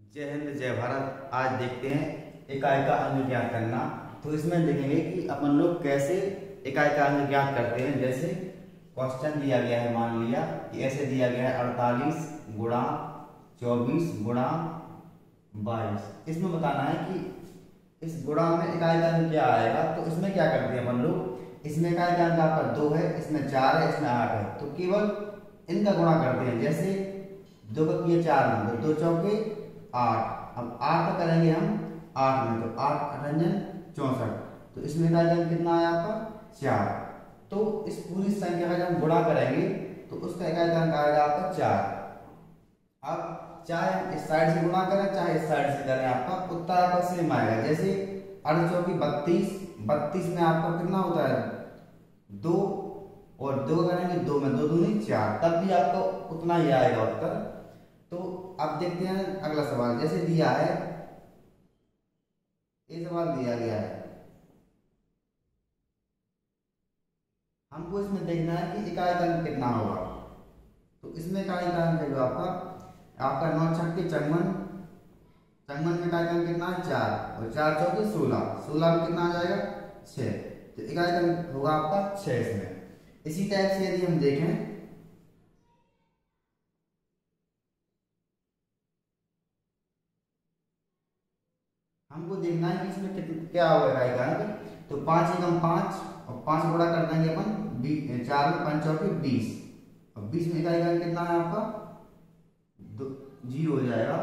जय हिंद जय भारत। आज देखते हैं इकाई का अंग ज्ञात करना। तो इसमें देखेंगे कि अपन लोग कैसे इकाई का अंग ज्ञात करते हैं। जैसे क्वेश्चन दिया गया है, मान लिया कि ऐसे दिया गया है 48 गुणा 24 गुणा 22। इसमें बताना है कि इस गुणा में इकाई का अंग क्या आएगा। तो इसमें क्या करते हैं अपन लोग, इसमें इकाई का अंक आपका 2 है, इसमें 4 है, इसमें 8 है, तो केवल इनका गुणा करते हैं। जैसे 2 का किया 4 में, तो 2 चौके 8। अब 8 का करेंगे हम 8 में, तो 8 रंजन 64। तो इसमें इकाई का अंक कितना आया आपका 4। तो इस पूरी संख्या का जब हम गुणा करेंगे तो उसका इकाई का अंक आएगा आपका 4। अब चाहे हम इस साइड से गुणा करें चाहे इस साइड से करें, आपका उत्तर आपका सेम आएगा। जैसे 8 चौकी 32, 32 में आपका कितना होता है 2, और 2 करेंगे 2 में 2 दूनी 4, तब भी आपको उतना ही आएगा उत्तर। तो अब देखते हैं अगला सवाल। जैसे दिया है, ये सवाल दिया गया है, हमको इसमें देखना है कि इकाई का अंक कितना होगा। तो इसमें इकाई का अंक है जो आपका 9 छक्के 54, 54 में इकाई का अंक कितना है 4, और 4 चौके 16, 16 में कितना आ जाएगा 6। तो इकाई का अंक होगा आपका 6 इसमें। इसी टाइप से यदि हम देखें, हमको देखना है कि इसमें क्या होगा इकाई का अंक। तो 5 एकम 5, और 5 गुणा कर देंगे अपन 4 में 5 चौके 20, और 20 में इकाई का अंक कितना है आपका 0 हो जाएगा।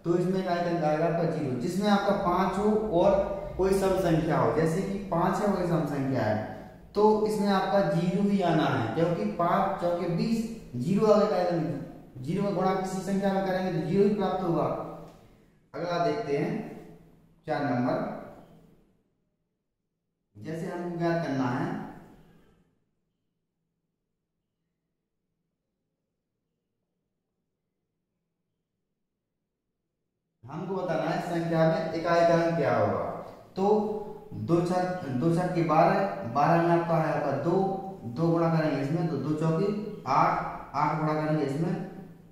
तो इसमें इकाई का अंक आएगा आपका 0, जिसमें आपका 5 हो और कोई सम संख्या हो। जैसे कि 5 है, कोई सम संख्या है, तो इसमें आपका 0 ही आना है, क्योंकि 5 चौके 20, 0 आगे 0 का गुणा किसी संख्या में करेंगे तो 0 ही प्राप्त होगा। अगला देखते हैं 4 नंबर। जैसे हमको ज्ञात करना है, हमको बताना है संख्या में इकाई का अंक क्या होगा। तो 2 छक के 12, 12 में आपका है आपका 2, 2 गुणा करेंगे इसमें तो 2 चौकी 8, 8 गुणा करेंगे इसमें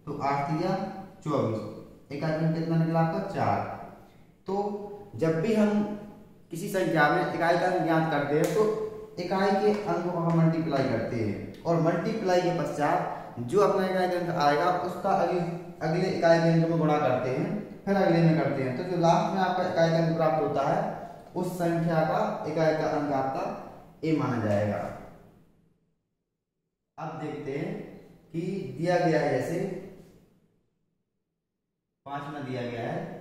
तो 8 तिया 24, इकाई का अंक कितना निकला आपका 4। तो जब भी हम किसी संख्या में इकाई का अंक ज्ञात करते हैं तो इकाई के अंक को हम मल्टीप्लाई करते हैं, और मल्टीप्लाई के पश्चात जो अपना इकाई का अंक आएगा उसका अगले इकाई के अंक में गुणा करते हैं, फिर अगले में करते हैं। तो जो लास्ट में आपका इकाई का अंक प्राप्त होता है उस संख्या का इकाई का अंक आपका ए माना जाएगा। अब देखते हैं कि दिया गया है, जैसे 5 में दिया गया है,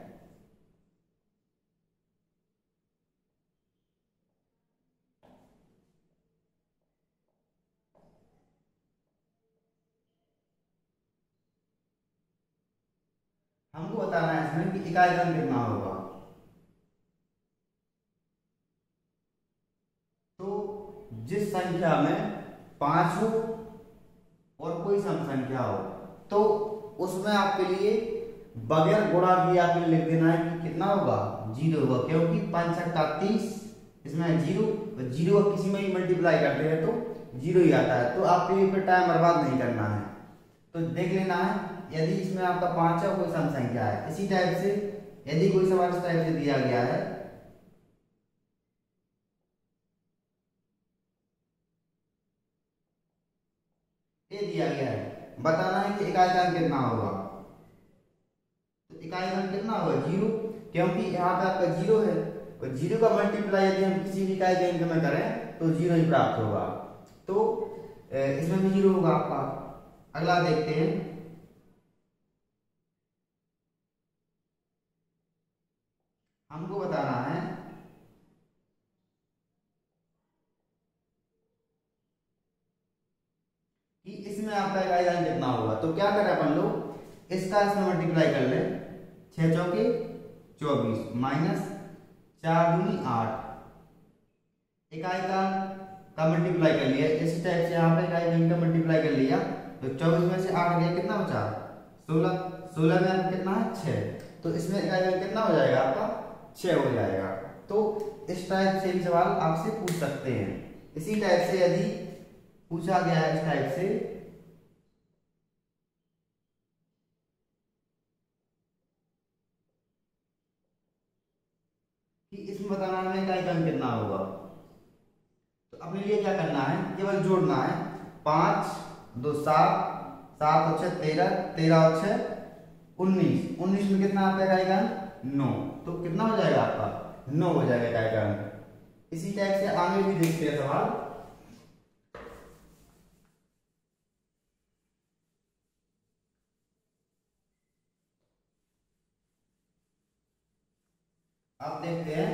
हमको बताना है इसमें कि इकाई का अंक कितना होगा। तो जिस संख्या में 5 हो और कोई सम संख्या हो तो उसमें आपके लिए बगैर गुणा किए आपको लिख देना है कि कितना होगा 0 होगा, क्योंकि 5 छक्का 30, इसमें 0, तो 0 किसी में ही मल्टीप्लाई करते हैं तो 0 ही आता है। तो आपके लिए फिर टाइम बर्बाद नहीं करना है। तो देख लेना है यदि इसमें आपका 5 है कोई सम संख्या है। इसी टाइप से यदि कोई सवाल इस टाइप से दिया गया है, ये दिया गया है, बताना है कि इकाई का अंक कितना होगा। तो इकाई का अंक कितना होगा 0, क्योंकि यहाँ पे आपका 0 है, और 0 का मल्टीप्लाई यदि हम किसी भी इकाई के अंक में करें तो 0 ही प्राप्त होगा। तो इसमें भी 0 होगा आपका। अगला देखते हैं, हमको बताना है कि इसमें आपका इकाई का अंक कितना होगा। तो क्या करें अपन लोग, इसका इसमें मल्टीप्लाई कर ले, 6 चौके 24 माइनस 4 दूनी 8, इकाई का मल्टीप्लाई कर लिया। इसी टाइप से यहाँ पे इकाई का अंक मल्टीप्लाई कर लिया, तो 24 में से 8 गया कितना बचा 16, 16 में अंक कितना है 6, तो इसमें इकाई का अंक कितना हो जाएगा आपका 6 हो जाएगा। तो इस टाइप से भी सवाल आपसे पूछ सकते हैं। इसी टाइप से यदि पूछा गया है इस टाइप से, कि इसमें बताना है इकाई का अंक कितना होगा। तो अपने लिए क्या करना है, केवल जोड़ना है। 5 2 7, 7 और 6 13, 13 और 6 19, 19 में कितना आता है इकाई का अंक 9। तो कितना हो जाएगा आपका 9 हो जाएगा इकाई का अंक। इसी टाइप से आगे भी देखते हैं सवाल। आप देखते हैं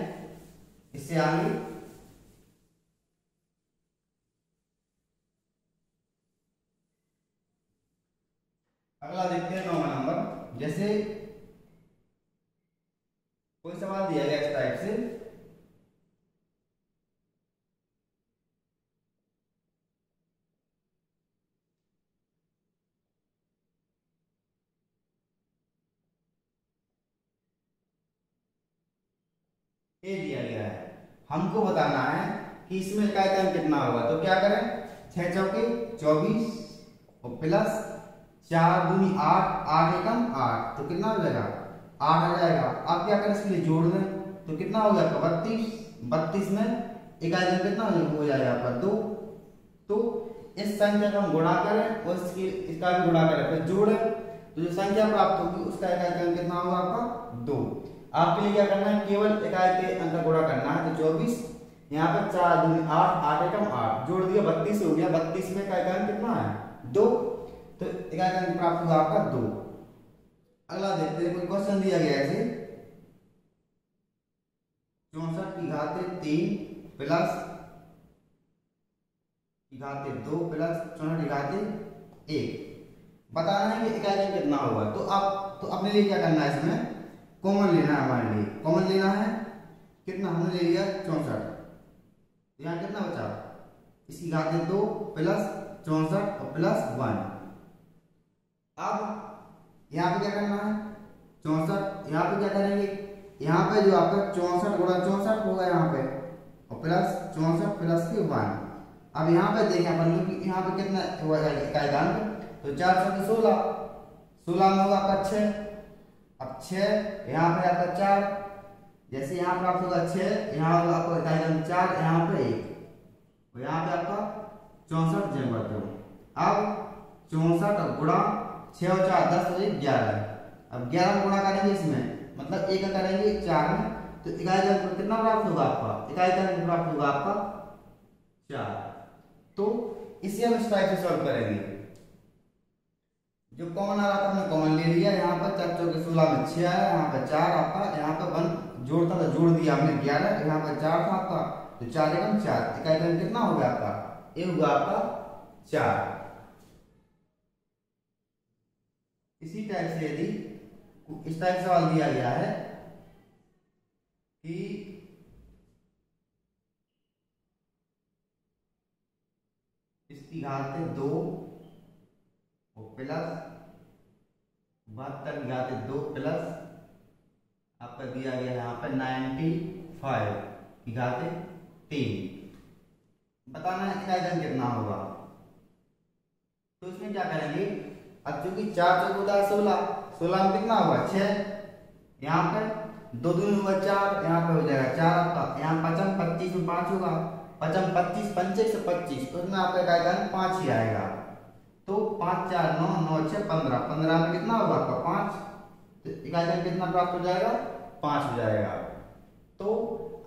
इससे आगे अगला देखते हैं 9वां नंबर। जैसे कोई सवाल दिया गया इस टाइप से, ए दिया गया है, हमको बताना है कि इसमें इकाई का अंक कितना होगा। तो क्या करें, 6 चौके 24 और प्लस 4 दूनी 8, 8 एकम 8, तो कितना हो जाएगा 8 आ जाएगा। आप क्या करें, इसके लिए जोड़ दें, तो कितना हो गया आपका 32, 32 में इकाई का कितना हो जाएगा आपका 2। तो इस संख्या का हम गुणा करें और इसका भी गुणा करें, फिर जोड़ें, तो जो संख्या प्राप्त होगी उसका इकाई का अंक कितना होगा आपका 2। आपके लिए क्या करना है, केवल इकाई के अंक का गुणा करना है। तो 24 यहाँ पे 4 दूनी 8, 8 एकम 8, जोड़ दिया 32 हो गया। 32 में इकाई का अंक कितना है 2, तो इकाई का अंक प्राप्त हुआ आपका 2। अगला देखते हैं, कोई क्वेश्चन दिया गया है ऐसे 64 की घाते 3 प्लस की घाते 2 प्लस 64 की घाते 1 बताना है कि इकाई का अंक कितना होगा। तो अपने लिए क्या करना है, इसमें कॉमन लेना है। हमारे लिए कॉमन लेना है, कितना हमने ले लिया 64, यहाँ कितना बचा, इसकी घाते 2 प्लस 64 और प्लस 1। अब यहाँ पे क्या करना है 64, यहाँ पे क्या करेंगे, यहाँ पे जो आपका 64 गुणा 64 होगा यहाँ पे, और प्लस 64 प्लस के 1। अब यहाँ पे देखें अपन लोग कि यहाँ पे कितना हुआ इकाई का अंक, तो 4 से 16, 16 में होगा आपका 6। अब 6 यहाँ पे आपका 4, जैसे यहाँ पर आपका 6, यहाँ होगा आपका इकाई का अंक 4, यहाँ पे 1, और यहाँ पे आपका 64 जम करते हो। अब 64 और गुणा 6 और 4 10 और 1 11। अब 11 में गुणा करेंगे इसमें, मतलब 1 करेंगे 4 में, तो इकाई का अंक कितना प्राप्त होगा आपका, इकाई का अंक प्राप्त होगा आपका 4। तो इसे हम इस टाइप से सॉल्व करेंगे। जो कॉमन आ रहा था हमने कॉमन ले लिया, यहाँ पर 4 चौके 16 में 6 आया, यहाँ पर 4 आपका, यहाँ पर 1 जोड़ता था जोड़ दिया हमने 11, यहाँ पर 4 था आपका, तो 4 एकम 4, इकाई का अंक कितना हो गया आपका, ये होगा आपका 4। इसी टाइप से यदि इस टाइप सवाल दिया गया है कि इसकी घाते 2 और प्लस 72 की घाते 2 प्लस आपका दिया गया यहाँ पे 95 की घाते 3, बताना है इकाई का अंक कितना होगा। तो इसमें क्या करेंगे, अब चूंकि 4 चौक 16, 16 में कितना होगा 6, यहाँ पे 2 दूनी होगा 4, यहाँ पे हो जाएगा 4 आपका, यहाँ 55 25 में 5 होगा, 55 25 25 से 25, उसमें आपका इकाई का अंक 5 ही आएगा। तो 5 4 9 9 6 15, 15 में कितना होगा आपका 5, तो इकाई का अंक कितना प्राप्त हो जाएगा 5 हो जाएगा। तो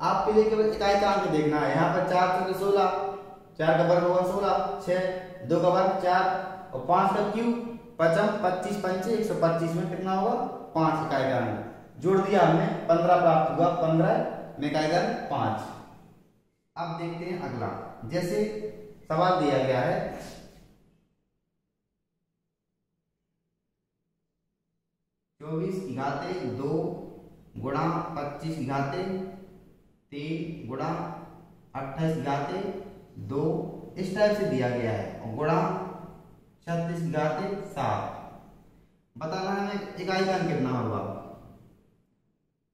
आपके लिए केवल इकाई का अंक देखना है। यहाँ पर 4 चौके 16, 4 का वर्ग होगा 16, 6 2 का वर्ग 4 और 5 का क्यूब 55 25 25 125 में कितना होगा 5 इकाई का अंक, जोड़ दिया हमने 15 प्राप्त हुआ, 15 में इकाई का अंक 5। अब देखते हैं अगला, जैसे सवाल दिया गया है 24 की घाते 2 गुणा 25 की घाते 3 गुणा 28 की घाते 2, इस टाइप से दिया गया है, और गुणा 36 की घाते 7, बताना है इकाई का अंक कितना होगा।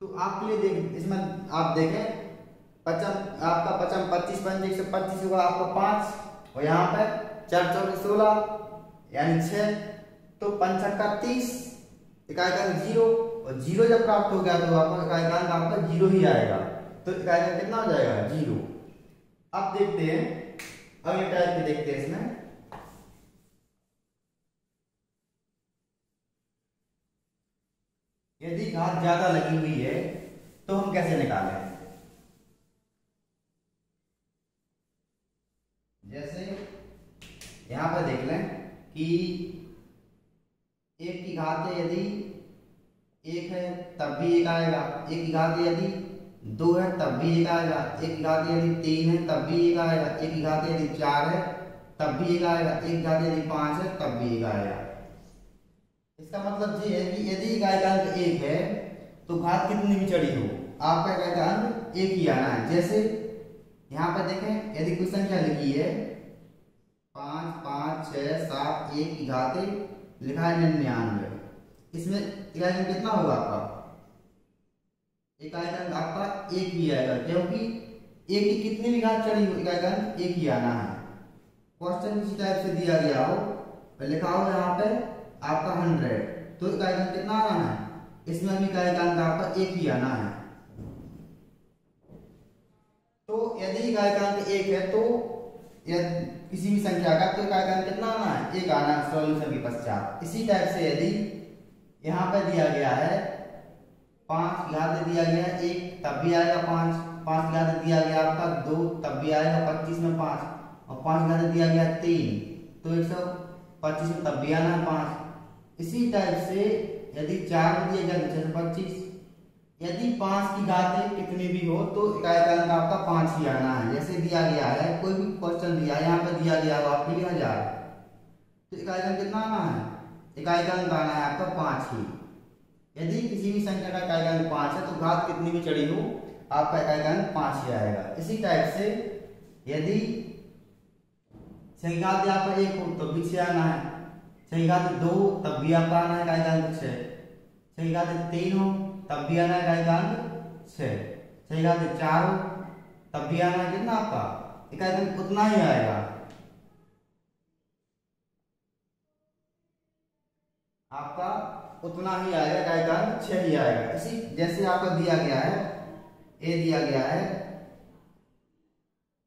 तो आपके लिए देख, इसमें आप देखें 55 आपका 55 25 25 125 होगा आपका 5, और यहाँ पे 4 चौके 16 यानी 6, तो 5 छक्का 30, इकाई का अंक 0, और 0 जब प्राप्त हो गया तो आपका इकाई का अंक आपका 0 ही आएगा। तो इकाई का कितना हो जाएगा 0। अब देखते हैं अगले टाइप के, देखते हैं इसमें। यदि घात ज्यादा लगी हुई है तो हम कैसे निकालें? जैसे यहां पर देख लें कि 1 की घात है यदि 1 है तब भी 1 आएगा, 1 की घात यदि 2 है तब भी 1 आएगा, 1 की घात यदि 3 है तब भी 1 आएगा, 1 की घात यदि 4 है तब भी 1 आएगा, 1 की घात यदि 5 है तब भी 1 आएगा। इसका मतलब ये है कि यदि इकाई का अंक 1 है तो घात कितनी भी चढ़ी हो आपका इकाई का अंक 1 ही आना है। जैसे यहाँ पर देखें, यदि कोई संख्या लिखी है 5 5 6 7 1 की घात लिखा है 99, इसमें इकाई अंक कितना होगा आपका? इकाई का अंक आपका 1 ही आएगा, क्योंकि 1 की कितनी भी घात चढ़ी हो इकाई का अंक 1 ही आना है। क्वेश्चन इसी टाइप से दिया गया हो, लिखा हो यहाँ पे आपका 100, तो इकाई का अंक कितना आना है? इसमें भी इकाई का अंक आपका 1 ही आना है। तो यदि इकाई का अंक 1 है तो किसी भी संख्या का, तो इकाई का अंक कितना आना है? 1 आना है सॉल्यूशन के पश्चात। इसी टाइप से यदि यहाँ पे दिया गया है 5 की घात दिया गया है 1 तब भी आएगा 5, 5 की घात दिया गया आपका 2 तब भी आएगा 25 में 5, और 5 की घात दिया गया 3 तो 125 में तब भी आना है 5। इसी टाइप से यदि 4 में दिया गया 625, यदि 5 की घात कितनी भी हो तो इकाई का अंक आपका 5 ही आना है। जैसे दिया गया है, कोई भी क्वेश्चन दिया है, यहाँ पे दिया गया है आपके लिए 1000, तो इकाई का अंक कितना आना है? इकाई का अंक आना है आपका 5 ही। यदि किसी भी संख्या का इकाई का अंक 5 है तो घात कितनी भी चढ़ी हो आपका इकाई का अंक 5 ही आएगा। इसी टाइप से यदि संख्या यहाँ पर 1 हो तो भी 6 आना है, संख्या 2 तब भी आपका आना है इकाई का अंक 6, संख्या 3 हो तब भी आना है इकाई का अंक 6, संख्या 4 हो तब भी आना है कितना आपका इकाई का अंक उतना ही आएगा। आपका उतना ही आएगा, इकाई का अंक 6 ही आएगा। इसी जैसे आपका दिया गया है ए दिया गया है,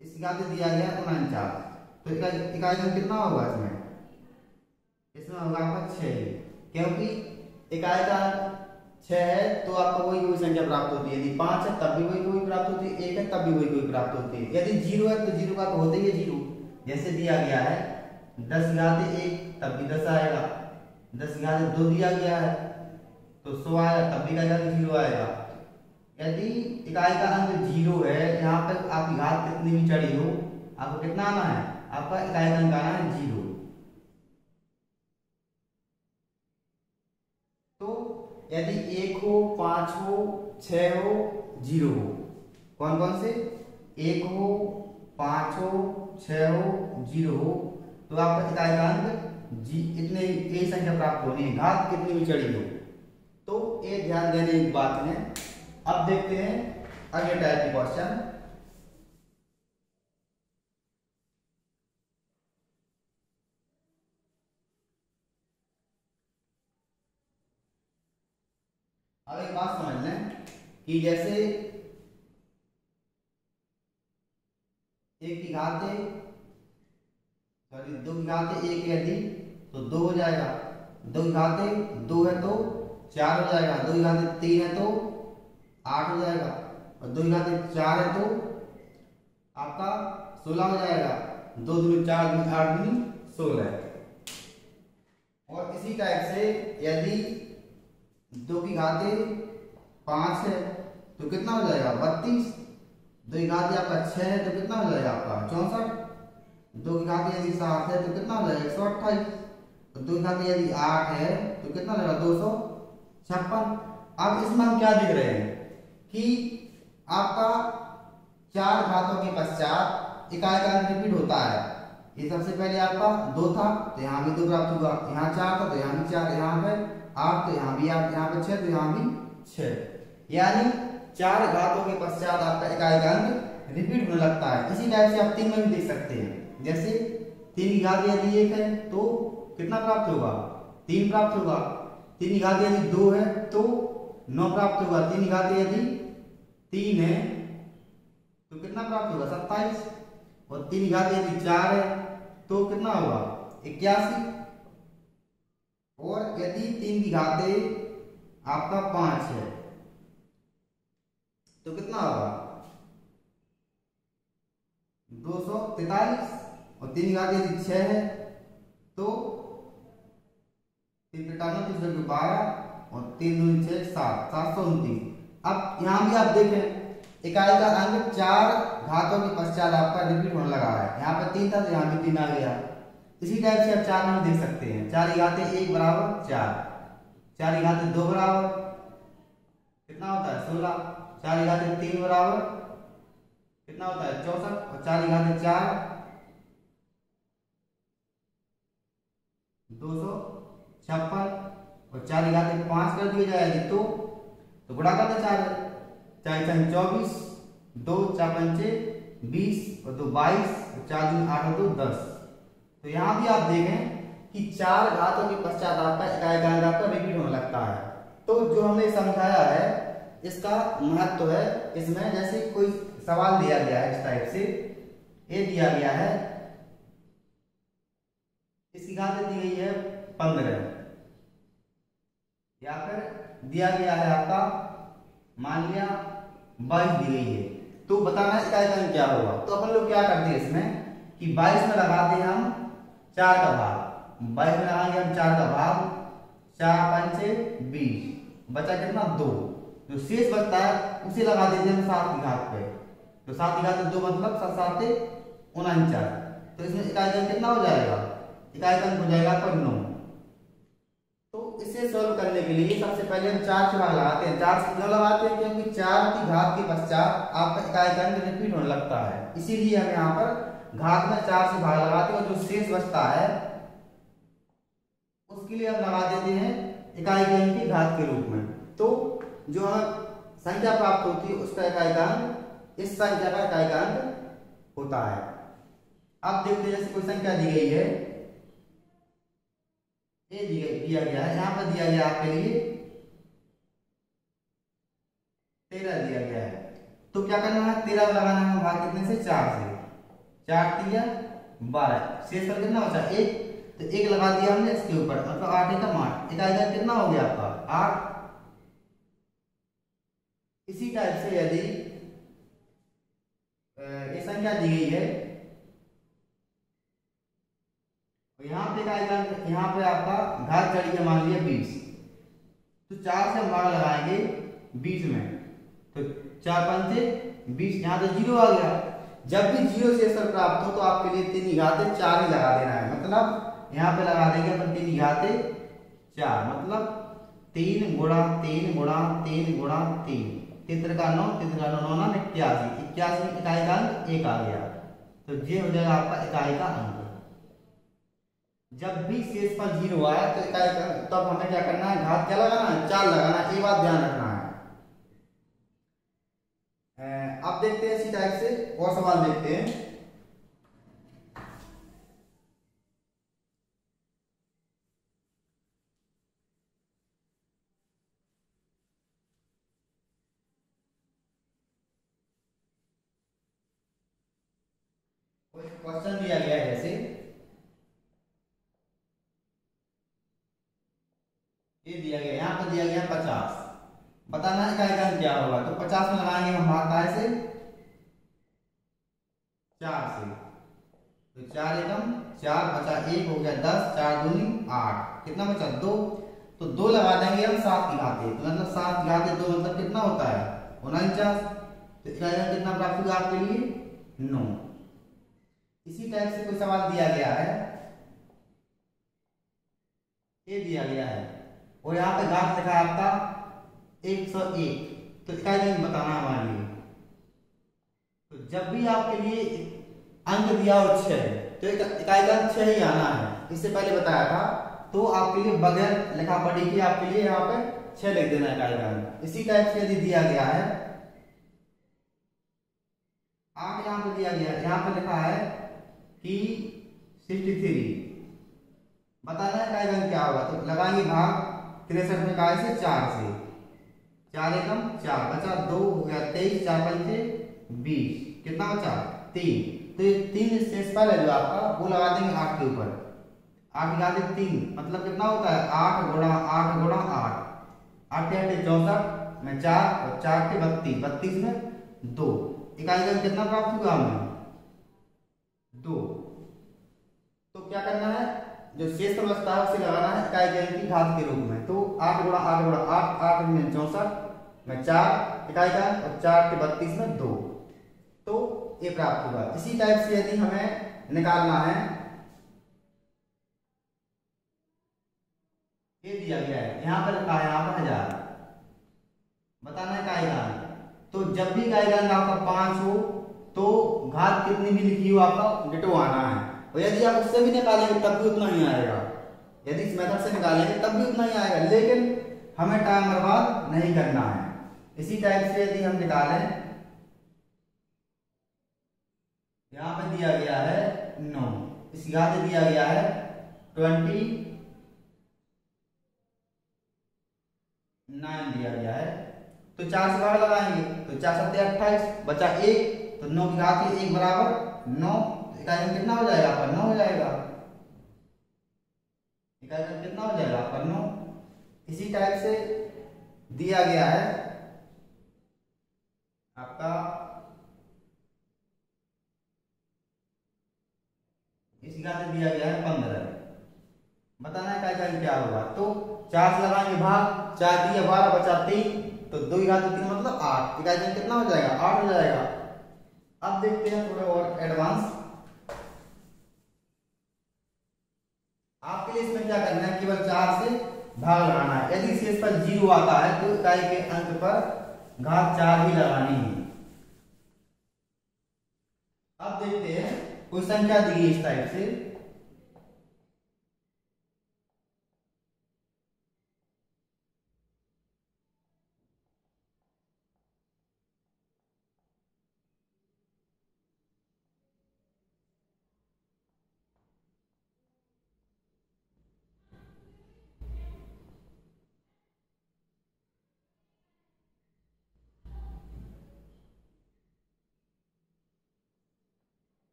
इसकी घात दिया गया 49, तो इकाई का अंक कितना होगा? इसमें होगा आपका 6 ही, क्योंकि इकाई का अंक 6 है तो आपको वही कोई संख्या प्राप्त होती है। यदि 5 है तब भी वही कोई प्राप्त होती है, 1 है तब भी वही कोई प्राप्त होती है। यदि 0 है तो 0 का तो होता ही है 0। जैसे दिया गया है 10 की घात 1 तब भी 10 आएगा, 10 की घात 2 दिया गया है तो 100 आएगा, तब भी इकाई का 0 आएगा। यदि इकाई का अंक 0 है, यहाँ पर आपकी घात कितनी भी चढ़ी हो आपको कितना आना है? आपका इकाई का अंक आना है 0। यदि 1 हो 5 हो 6 हो 0 हो, कौन कौन से? 1 हो 5 हो 6 हो 0 हो, तो आपका इकाई का अंक इतने यही संख्या प्राप्त होनी है, घात कितनी भी चढ़ी हो। तो ये ध्यान देने की बात है। अब देखते हैं अगले टाइप के क्वेश्चन। अब एक बात समझ लें कि जैसे 1 की घात 2 की घात 1 यदि तो 2 हो जाएगा, 2 की घात 2 है तो 4 हो जाएगा, 2 की घात 3 है तो 8 हो जाएगा, और 2 की घात 4 है तो आपका 16 हो जाएगा। 2 दूनी 4 दूनी 8 दूनी 16। और इसी टाइप से यदि 2 की घात 5 है तो कितना हो जाएगा 32, 2 की घात आपका 6 है तो कितना हो जाएगा आपका 64, 2 की घात यदि 7 है तो कितना हो जाएगा 128, और 2 की घात यदि 8 है तो कितना हो जाएगा 256। अब इसमें हम क्या देख रहे हैं कि आपका 4 घातों के पश्चात इकाई का अंक रिपीट होता है। ये सबसे पहले आपका 2 था तो यहाँ भी 2 प्राप्त होगा, यहाँ 4 था तो यहाँ भी 4, यहाँ पे 8 तो यहाँ भी 8, यहाँ पे 6 तो यहाँ भी 6, यानी 4 घातों के पश्चात आपका इकाई का अंक रिपीट होने लगता है। इसी टाइप से आप 3 में भी देख सकते हैं। जैसे 3 की घात यदि 1 है तो कितना प्राप्त होगा 3 प्राप्त होगा, 3 की घात यदि 2 है तो 9 प्राप्त होगा, 3 की घात यदि 3 है तो कितना प्राप्त होगा 27, और 3 घात यदि 4 है तो कितना होगा 81, और यदि 3 की घात आपका 5 है तो कितना होगा 243, और 3 की घात यदि 6 है तो 3 93, 3 12, और 3 दूनी 6 7, 729। अब यहाँ भी आप देखें इकाई का अंक 4 घातों के पश्चात आपका रिपीट होने लगा है। यहाँ पे 3 था तो यहाँ भी 3 आ गया। इसी टाइप से आप 4 में देख सकते हैं। 4 की घात 1 बराबर 4, 4 की घात 2 बराबर कितना होता है 16, 4 की घात 3 बराबर कितना होता है 64, और 4 की घात 4 256, और 4 की घात 5 कर दिया जाएगी तो गुणा करना 4 है, 4 4 24, 2 4 5 20, और 2 22, और 4 दूनी 8 और 2 10। तो यहाँ भी आप देखें कि 4 घातों के पश्चात आपका इकाई का अंक आपका रिपीट होने लगता है। तो जो हमने समझाया है इसका महत्व है इसमें, जैसे कोई सवाल दिया गया है इस टाइप से, ये दिया गया है इसकी घात दी गई है 15, या फिर दिया गया है आपका मान लिया 22 दी गई है, तो बताना इकाई का अंक क्या होगा। तो अपन लोग क्या करते हैं इसमें कि 22 में लगाते हैं हम 4 का भाग, 22 में लगाएंगे हम 4 का भाग, 4 5 20, बचा कितना 2, जो शेष बचता है उसे लगा देते हैं 7 की घात पे, तो 7 की घात 2 मतलब 7 7 49, तो इसमें इकाई का अंक कितना हो जाएगा, इकाई का अंक हो जाएगा आपका 9। तो इसे सॉल्व करने के लिए सबसे पहले हम 4 से भाग लगाते हैं। 4 से क्यों लगाते हैं, क्योंकि 4 की घात के पश्चात आपका इकाई का अंक रिपीट होने लगता है, इसीलिए हम यहाँ पर घात में 4 से भाग लगाते हैं, और जो शेष बचता है उसके लिए हम लगा देते हैं इकाई के अंक की घात के रूप में। तो जो हमें संख्या प्राप्त होती है उसका इकाई का अंक इस संख्या का इकाई का अंक होता है। अब देखते हैं जैसे कोई संख्या दी गई है, ये दिया गया है, यहाँ पर दिया गया आपके लिए 13 दिया गया है, तो क्या करना है 13 लगाना है भाग कितने से 4 से, 4 3 12, शेष पर कितना बचा 1, तो 1 लगा दिया हमने इसके ऊपर, मतलब 8 एकम 8, इकाई का कितना हो गया आपका 8। इसी टाइप से यदि ये संख्या दी गई है तो यहाँ पे इकाई का यहाँ पे आपका घात चढ़ी है मान लिया 20, तो 4 से हम भाग लगाएंगे 20 में, तो 4 5 20, यहाँ तो 0 आ गया। जब भी 0 से शेष प्राप्त हो तो आपके लिए 3 की घात 4 ही लगा देना है, मतलब यहाँ पे लगा देंगे अपन 3 की घात 4, मतलब 3 गुणा 3 गुणा 3 गुणा 3, 3 का 9, 3 का 9 9 81, 81 में इकाई का अंक 1 आ गया, तो ये हो जाएगा आपका इकाई का अंक। जब भी शेष पर 0 आया तो इकाई का, तब हमें क्या करना है घात क्या लगाना है 4 लगाना है, ये बात ध्यान रखना है। अब देखते हैं इसी टाइप से और सवाल देखते हैं। क्वेश्चन दिया गया है जैसे ये दिया गया, यहाँ पर दिया गया 50, बताना है इकाई का अंक क्या होगा। तो 50 में लगाएंगे हम भाग काय से 4 से, तो 4 एकम 4, बचा 1 हो गया 10, 4 दूनी 8, कितना बचा 2, तो 2 लगा देंगे हम 7 की घात, तो मतलब 7 की घात 2 मतलब कितना होता है 49, तो इकाई का कितना प्राप्त होगा आपके लिए 9। इसी टाइप से कोई सवाल दिया गया है, ये दिया गया है और यहाँ पे घात लिखा है आपका 101, तो इकाई का अंक बताना हमारे लिए। तो जब भी आपके लिए अंक दिया हो 6 तो इकाई का अंक 6 ही आना है, इससे पहले बताया था। तो आपके लिए बगैर लिखा पढ़ी की आपके लिए यहाँ पे 6 लिख देना इकाई का अंक। इसी टाइप से यदि दिया गया है 8, यहाँ पे दिया गया है, यहाँ पे लिखा है कि 63, बताना है इकाई का अंक क्या होगा। तो लगाएंगे भाग 63 में काय से 4 से, 4 एकम 4, बचा 2 हो गया 23, 4 5 20, कितना बचा 3। तो ये 3 शेषफल है जो आपका वो लगा देंगे 8 के ऊपर। 8 लगा दे 3 मतलब कितना होता है 8 गुणा 8 गुणा 8। 8 8 64 में 4 और 4 के 32, 32 में 2। इकाई का कितना प्राप्त हुआ हमें 2। तो क्या करना है जो शेषफल बचता है उसे लगाना है इकाई का की घात के रूप में। तो 8 गुणा 8 गुणा 8, 8 में 64 में 4 इकाई का और 4 के 32 में 2। तो ये प्राप्त हुआ। इसी टाइप से यदि हमें निकालना है, ये दिया गया है यहाँ पर लिखा है यहाँ पर 1000 बताना है इकाई का। तो जब भी इकाई का आपका 5 हो तो घात कितनी भी लिखी हो आपका डिटो आना है। और यदि आप उससे भी निकालेंगे तब भी उतना ही आएगा, यदि इस मेथड से निकालेंगे तब भी उतना ही आएगा, लेकिन हमें टाइम बर्बाद नहीं करना है। इसी टाइप से यदि हम निकालें, यहाँ पे दिया गया है 9, इस घात दिया गया है 29 दिया गया है। तो 4 से बाहर लगाएंगे तो 4 7 28 बचा 1, तो 9 की घात 1 बराबर 9। इकाई में कितना हो जाएगा आपका 9 हो जाएगा। इकाई में कितना हो जाएगा आपका 9। इसी टाइप से दिया गया है आपका, इसी घात दिया गया है 15। बताना है इकाई का क्या होगा। तो 4 से लगाएंगे भाग, 4 दिया 12 बचा 3, तो 2 की घात 3 मतलब 8। इकाई में कितना हो जाएगा 8 हो जाएगा। अब देखते हैं थोड़ा और एडवांस। आपके लिए इसमें क्या करना है, केवल 4 से भाग लगाना है। यदि शेष पर 0 आता है तो इकाई के अंक पर घात 4 ही लगानी है। अब देखते हैं कोई संख्या दी गई इस टाइप से,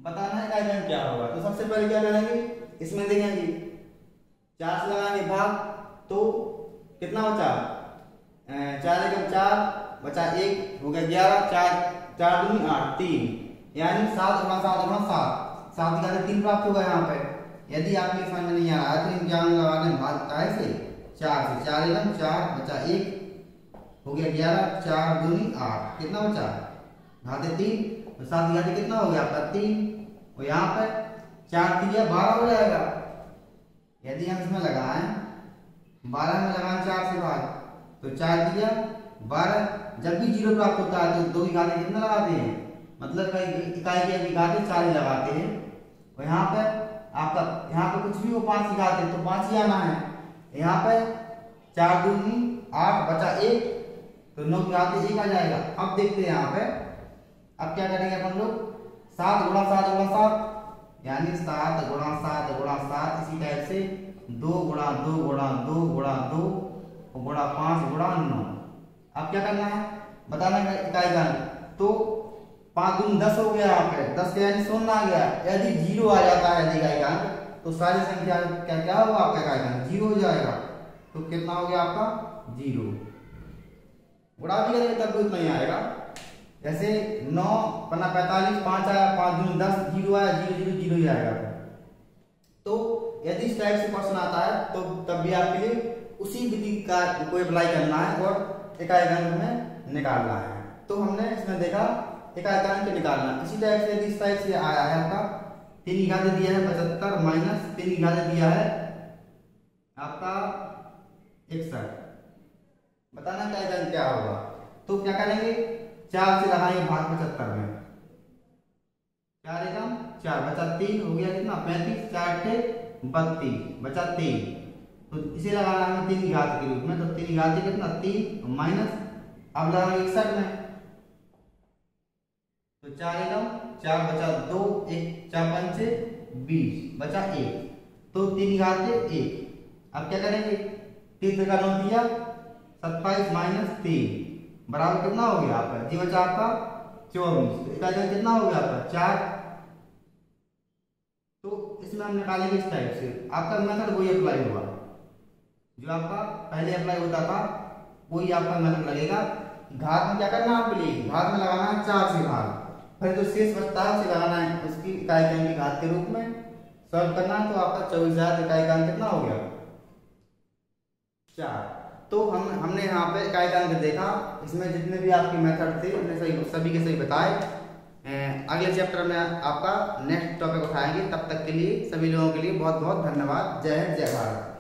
बताना है इकाई का क्या होगा। तो सबसे पहले क्या करेंगे, इसमें देखेंगे 4 से लगाएंगे भाग, तो कितना बचा 4 एकम 4 बचा 1 हो गया 11, 4 4 दूनी 8 3, यानी 7 गुणा 7 गुणा 7, 7 का 3 प्राप्त होगा यहाँ पे। यदि आपके समझ में नहीं आ रहा है तो इम्तिहान लगाने भाग काय से 4 से, 4 एकम 4 बचा 1 हो गया 11, 4 दूनी 8, कितना बचा घाते 3, तो 7 घाते कितना हो गया आपका 3। और यहाँ पर 4 3 12 हो जाएगा। यदि हम इसमें लगाएं 12 में लगाएं 4 से भाग, तो 4 दिया 12, जब भी 0 प्राप्त होता है तो 2 की घाते कितना लगाते हैं, मतलब इकाई की घाते 4 ही लगाते हैं। और यहाँ पर आपका यहाँ पे कुछ भी हो 5 की घाते तो 5 ही आना है। यहाँ पर 4 दूनी 8 बचा 1, तो 9 की घाते 1 आ जाएगा। अब देखते हैं यहाँ पे, अब क्या करेंगे अपन लोग 7 गुणा 7 गुणा 7, यानी 7 गुणा 7 गुणा 7। इसी टाइप से 2 गुणा 2 गुणा 2 गुणा 2 गुणा 5 गुणा 9। अब क्या करना है बताना है इकाई का। तो 5 दूनी 10 हो गया, यहाँ पे 10 का यानी 0 आ गया। यदि 0 आ जाता है यदि इकाई का तो सारी संख्या क्या क्या होगा आपका इकाई का 0 हो जाएगा। तो कितना हो गया आपका 0। गुणा भी करेंगे तब भी उतना ही आएगा। जैसे 9 पन्ना 45, 5 आया, 5 दूनी 10, 0 आया, 0 0 0 ही आएगा। तो यदि इस टाइप से क्वेश्चन आता है तो तब भी आपके लिए उसी विधि का को अप्लाई करना है और इकाई का अंक में निकालना है। तो हमने इसमें देखा इकाई का अंक निकालना। इसी टाइप से यदि इस टाइप से आया है आपका 3 की घाते दिया है 75 माइनस 3 की घाते दिया है आपका 61, बताना इकाई का अंक क्या होगा। तो क्या करेंगे 4 से लगाएंगे भाग 75 में, 4 एकम 4 बचा 3 हो गया कितना 35, 4 थे 32 बचा 3, तो इसे लगाना है 3 की घात के रूप में। तो 3 की घात कितना 3 माइनस, अब लगाएंगे 61 में, तो 4 एकम 4 बचा 2, 1 4 5 20 बचा 1, तो 3 की घात 1। अब क्या करेंगे 3 का 9 दिया 27 माइनस 3 बराबर कितना हो गया आपका जी बचा आपका 24। तो इकाई का अंक कितना हो गया आपका 4। तो इसमें हम निकालेंगे इस टाइप से, आपका मेथड वही अप्लाई हुआ जो आपका पहले अप्लाई होता था, वही आपका मेथड लगेगा। घात में क्या करना है आपके लिए, घात में लगाना है 4 से भाग, फिर जो शेष बचता है उसे लगाना है उसकी इकाई के अंक की घात के रूप में सॉल्व करना है। तो आपका 24,000 इकाई का अंक कितना हो गया 4। तो हमने यहाँ पे इकाई का अंक देखा, इसमें जितने भी आपके मेथड थे हमने सभी के सही बताए। अगले चैप्टर में आपका नेक्स्ट टॉपिक उठाएंगे, तब तक के लिए सभी लोगों के लिए बहुत बहुत धन्यवाद। जय हिंद, जय भारत।